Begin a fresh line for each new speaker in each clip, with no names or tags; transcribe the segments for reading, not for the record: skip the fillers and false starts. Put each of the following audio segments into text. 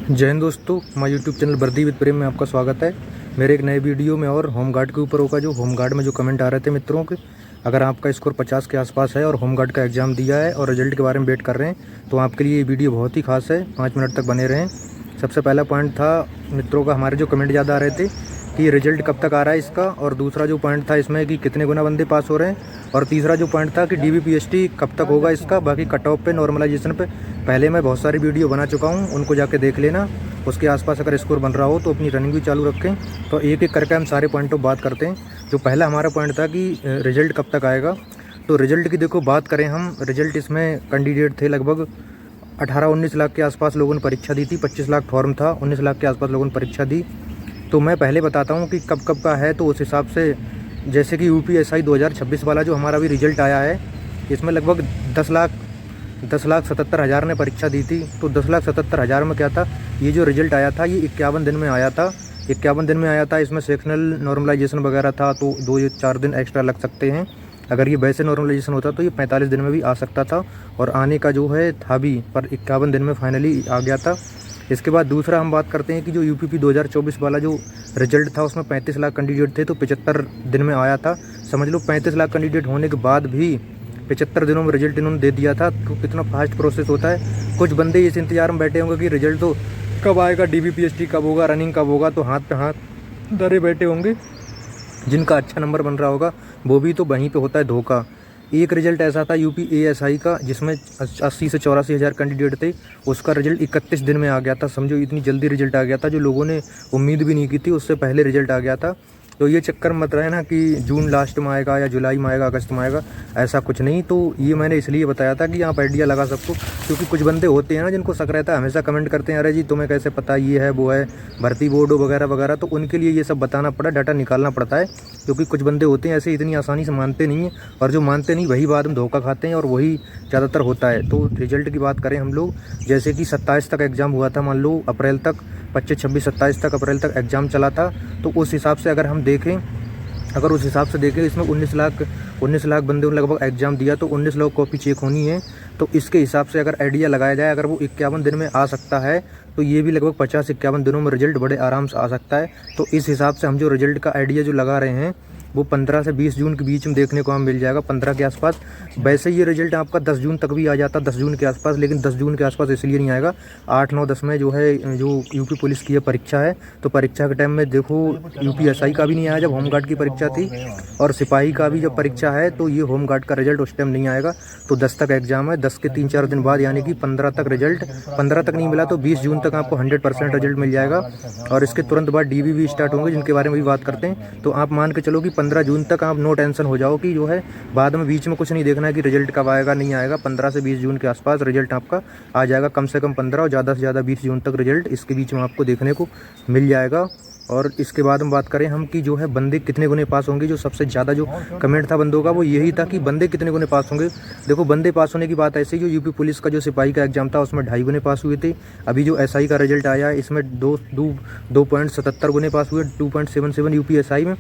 जय हिंद दोस्तों, हमारे यूट्यूब चैनल वर्दी विद प्रेम में आपका स्वागत है। मेरे एक नए वीडियो में और होमगार्ड के ऊपर होगा। जो होमगार्ड में जो कमेंट आ रहे थे मित्रों के, अगर आपका स्कोर 50 के आसपास है और होमगार्ड का एग्ज़ाम दिया है और रिजल्ट के बारे में वेट कर रहे हैं, तो आपके लिए ये वीडियो बहुत ही खास है। 5 मिनट तक बने रहें। सबसे पहला पॉइंट था मित्रों का, हमारे जो कमेंट ज़्यादा आ रहे थे कि रिजल्ट कब तक आ रहा है इसका, और दूसरा जो पॉइंट था इसमें कि कितने गुना बंदे पास हो रहे हैं, और तीसरा जो पॉइंट था कि DBPST कब तक होगा इसका। बाकी कट ऑफ पे, नॉर्मलाइजेशन पे पहले मैं बहुत सारी वीडियो बना चुका हूँ, उनको जाके देख लेना। उसके आसपास अगर स्कोर बन रहा हो तो अपनी रनिंग भी चालू रखें। तो एक एक करके हम सारे पॉइंटों पर बात करते हैं। जो पहला हमारा पॉइंट था कि रिजल्ट कब तक आएगा, तो रिजल्ट की देखो बात करें हम। रिजल्ट इसमें कैंडिडेट थे लगभग 18-19 लाख के आसपास लोगों ने परीक्षा दी थी। 25 लाख फॉर्म था, 19 लाख के आसपास लोगों ने परीक्षा दी। तो मैं पहले बताता हूँ कि कब कब का है, तो उस हिसाब से जैसे कि UPSI 2026 वाला जो हमारा भी रिजल्ट आया है, इसमें लगभग 10,77,000 ने परीक्षा दी थी। तो 10,77,000 में क्या था, ये जो रिजल्ट आया था ये 51 दिन में आया था। 51 दिन में आया था। इसमें सेक्शनल नॉर्मलाइजेशन वगैरह था, तो 2 या 4 दिन एक्स्ट्रा लग सकते हैं। अगर ये वैसे नॉर्मलाइजेशन होता तो ये 45 दिन में भी आ सकता था, और आने का जो है था भी, पर 51 दिन में फाइनली आ गया था। इसके बाद दूसरा हम बात करते हैं कि जो UPP 2024 वाला जो रिजल्ट था उसमें 35 लाख कैंडिडेट थे, तो 75 दिन में आया था। समझ लो 35 लाख कैंडिडेट होने के बाद भी 75 दिनों में रिजल्ट इन्होंने दे दिया था। तो कितना फास्ट प्रोसेस होता है। कुछ बंदे इस इंतजार में बैठे होंगे कि रिजल्ट तो कब आएगा, DBPST कब होगा, रनिंग कब होगा, तो हाथ पे हाथ धरे बैठे होंगे। जिनका अच्छा नंबर बन रहा होगा वो भी तो वहीं पे होता है धोखा। एक रिजल्ट ऐसा था UP ASI का, जिसमें 80 से 84 हज़ार कैंडिडेट थे। उसका रिजल्ट 31 दिन में आ गया था। समझो इतनी जल्दी रिजल्ट आ गया था, जो लोगों ने उम्मीद भी नहीं की थी, उससे पहले रिजल्ट आ गया था। तो ये चक्कर मत रहे ना कि जून लास्ट में आएगा या जुलाई में आएगा, अगस्त में आएगा, ऐसा कुछ नहीं। तो ये मैंने इसलिए बताया था कि आप आइडिया लगा सकते हो, क्योंकि कुछ बंदे होते हैं ना जिनको शक रहता है, हमेशा कमेंट करते हैं, अरे जी तुम्हें कैसे पता, ये है वो है, भर्ती बोर्ड वगैरह वगैरह। तो उनके लिए ये सब बताना पड़ा, डाटा निकालना पड़ता है, क्योंकि कुछ बंदे होते हैं ऐसे इतनी आसानी से मानते नहीं हैं, और जो मानते नहीं वही बाद में धोखा खाते हैं, और वही ज़्यादातर होता है। तो रिजल्ट की बात करें हम लोग, जैसे कि 27 तक एग्ज़ाम हुआ था, मान लो अप्रैल तक, 25, 26, 27 तक अप्रैल तक एग्ज़ाम चला था। तो उस हिसाब से अगर हम देखें, इसमें 19 लाख बंदे ने लगभग एग्ज़ाम दिया, तो 19 लाख कॉपी चेक होनी है। तो इसके हिसाब से अगर आइडिया लगाया जाए, अगर वो 51 दिन में आ सकता है, तो ये भी लगभग 50-51 दिनों में रिजल्ट बड़े आराम से आ सकता है। तो इस हिसाब से हम जो रिजल्ट का आइडिया जो लगा रहे हैं, वो 15 से 20 जून के बीच में देखने को हमें मिल जाएगा, 15 के आसपास। वैसे ये रिजल्ट आपका 10 जून तक भी आ जाता, 10 जून के आसपास, लेकिन 10 जून के आसपास इसलिए नहीं आएगा। 8, 9, 10 में जो है, जो UP पुलिस की परीक्षा है, तो परीक्षा के टाइम में देखो UPSI का भी नहीं आया जब होमगार्ड की परीक्षा थी, और सिपाही का भी जब परीक्षा है, तो ये होमगार्ड का रिजल्ट उस टाइम नहीं आएगा। तो 10 तक एग्जाम है, 10 के 3-4 दिन बाद, यानी कि 15 तक रिजल्ट। 15 तक नहीं मिला तो 20 जून तक आपको 100% रिजल्ट मिल जाएगा, और इसके तुरंत बाद DB भी स्टार्ट होंगे, जिनके बारे में भी बात करते हैं। तो आप मान के चलो कि 15 जून तक आप नो टेंशन हो जाओ कि जो है बाद में बीच में कुछ नहीं देखना है कि रिजल्ट कब आएगा, नहीं आएगा। 15 से 20 जून के आसपास रिजल्ट आपका आ जाएगा, कम से कम 15 और ज़्यादा से ज़्यादा 20 जून तक रिजल्ट इसके बीच में आपको देखने को मिल जाएगा। और इसके बाद हम बात करें हम कि जो है बंदे कितने गुने पास होंगे। जो सबसे ज़्यादा जो कमेंट था बंदों का, वो यही था कि बंदे कितने गुने पास होंगे। देखो बंदे पास होने की बात ऐसी, जो UP पुलिस का जो सिपाही का एग्जाम था उसमें 2.5 गुने पास हुए थे। अभी जो SI का रिजल्ट आया है, इसमें 2.77 गुने पास हुए, 2.77 UPSI में।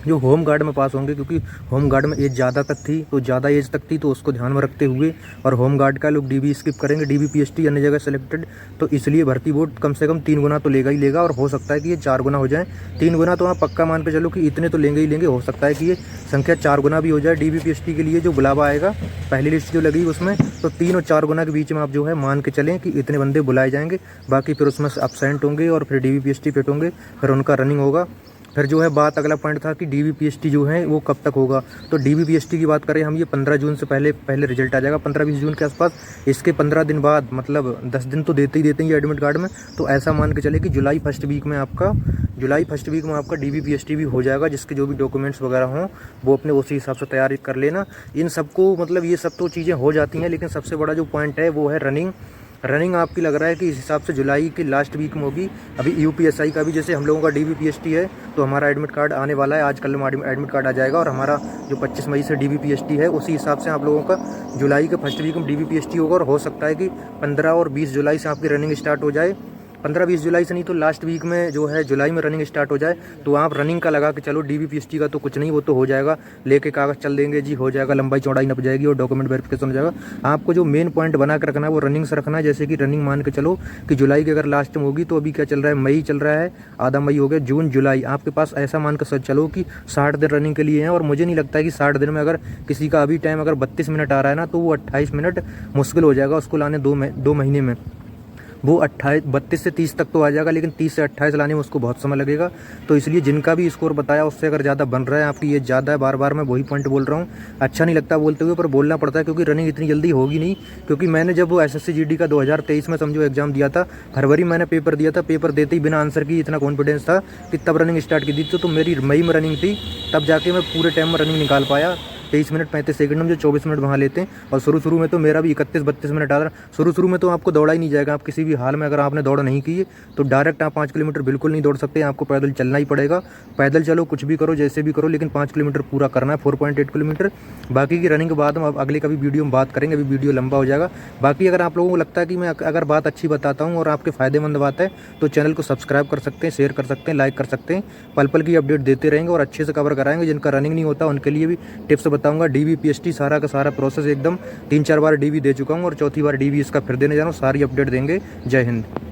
जो होम गार्ड में पास होंगे, क्योंकि होम गार्ड में एज ज़्यादा तक थी, तो ज़्यादा एज तक थी, तो उसको ध्यान में रखते हुए, और होम गार्ड का लोग DB स्किप करेंगे, DBPST अन्य जगह सेलेक्टेड। तो इसलिए भर्ती बोर्ड कम से कम 3 गुना तो लेगा ही लेगा, और हो सकता है कि ये 4 गुना हो जाए। 3 गुना तो आप पक्का मान के चलो कि इतने तो लेंगे ही लेंगे। हो सकता है कि ये संख्या 4 गुना भी हो जाए। DBPST के लिए जो बुलावा आएगा, पहली लिस्ट जो लगी उसमें, तो 3 और 4 गुना के बीच में आप जो है मान के चलें कि इतने बंदे बुलाए जाएंगे। बाकी फिर उसमें एब्सेंट होंगे, और फिर DBPST फिट होंगे, फिर उनका रनिंग होगा। फिर जो है बात, अगला पॉइंट था कि DBPST जो है वो कब तक होगा। तो DBPST की बात करें हम, ये 15 जून से पहले रिजल्ट आ जाएगा, 15-20 जून के आसपास। इसके 15 दिन बाद, मतलब 10 दिन तो देते ही हैं एडमिट कार्ड में। तो ऐसा मान के चले कि जुलाई फर्स्ट वीक में आपका DBPST भी हो जाएगा। जिसके जो भी डॉक्यूमेंट्स वगैरह हों वो अपने उसी हिसाब से तैयारी कर लेना। इन सबको, मतलब ये सब तो चीज़ें हो जाती हैं, लेकिन सबसे बड़ा जो पॉइंट है वो है रनिंग आपकी लग रहा है कि इस हिसाब से जुलाई के लास्ट वीक में होगी। अभी UPSI का भी, जैसे हम लोगों का DBPST है, तो हमारा एडमिट कार्ड आने वाला है, आज कल में एडमिट कार्ड आ जाएगा। और हमारा जो 25 मई से DBPST है, उसी हिसाब से आप लोगों का जुलाई के फर्स्ट वीक में DBPST होगा। और हो सकता है कि 15 और 20 जुलाई से आपकी रनिंग स्टार्ट हो जाए। 15-20 जुलाई से नहीं तो लास्ट वीक में जो है जुलाई में रनिंग स्टार्ट हो जाए तो आप रनिंग का लगा के चलो। DBPST का तो कुछ नहीं, वो तो हो जाएगा, लेके कागज़ चल देंगे जी, हो जाएगा, लंबाई चौड़ाई नप जाएगी और डॉक्यूमेंट वेरिफिकेशन हो जाएगा। आपको जो मेन पॉइंट बना के रखना है वो रनिंग से रखना है। जैसे कि रनिंग मान के चलो कि जुलाई की अगर लास्ट में होगी तो अभी क्या चल रहा है, मई चल रहा है, आधा मई हो गया, जून जुलाई, आपके पास ऐसा मान के चलो कि 60 दिन रनिंग के लिए हैं। और मुझे नहीं लगता है कि 60 दिन में अगर किसी का अभी टाइम अगर 32 मिनट आ रहा है ना तो वो 28 मिनट मुश्किल हो जाएगा उसको लाने 2 महीने में। वो 32 से 30 तक तो आ जाएगा, लेकिन 30 से 28 लाने में उसको बहुत समय लगेगा। तो इसलिए जिनका भी स्कोर बताया उससे अगर ज़्यादा बन रहा है, आपकी एज ज़्यादा है, बार बार मैं वही पॉइंट बोल रहा हूँ। अच्छा नहीं लगता बोलते हुए, पर बोलना पड़ता है क्योंकि रनिंग इतनी जल्दी होगी नहीं। क्योंकि मैंने जब वो SSC GD का 2023 में समझो एग्जाम दिया था, फरवरी मैंने पेपर दिया था, पेपर देते ही बिना आंसर की इतना कॉन्फिडेंस था कि तब रनिंग स्टार्ट की थी। तो मेरी मई में रनिंग थी, तब जाके मैं पूरे टाइम में रनिंग निकाल पाया। 23 मिनट 35 सेकंड में जो 24 मिनट वहाँ लेते हैं। और शुरू में तो मेरा भी 31-32 मिनट आ रहा। शुरू में तो आपको दौड़ा ही नहीं जाएगा। आप किसी भी हाल में अगर आपने दौड़ नहीं की है तो डायरेक्ट आप 5 किलोमीटर बिल्कुल नहीं दौड़ सकते, आपको पैदल चलना ही पड़ेगा। पैदल चलो, कुछ भी करो, जैसे भी करो, लेकिन 5 किलोमीटर पूरा करना है, 4.8 किलोमीटर। बाकी की रनिंग के बाद हम अगले कभी वीडियो में बात करेंगे, अभी वीडियो लंबा हो जाएगा। बाकी अगर आप लोगों को लगता है कि मैं अगर बात अच्छी बताता हूँ और आपके फ़ायदेमंद बात है तो चैनल को सब्सक्राइब कर सकते हैं, शेयर कर सकते हैं, लाइक कर सकते हैं। पल पल की अपडेट देते रहेंगे और अच्छे से कवर कराएंगे। जिनका रनिंग नहीं होता उनके लिए भी टिप्स बताऊंगा। DBPST सारा का सारा प्रोसेस एकदम 3-4 बार DB दे चुका हूँ और चौथी बार DB इसका फिर देने जा रहा हूँ। सारी अपडेट देंगे। जय हिंद।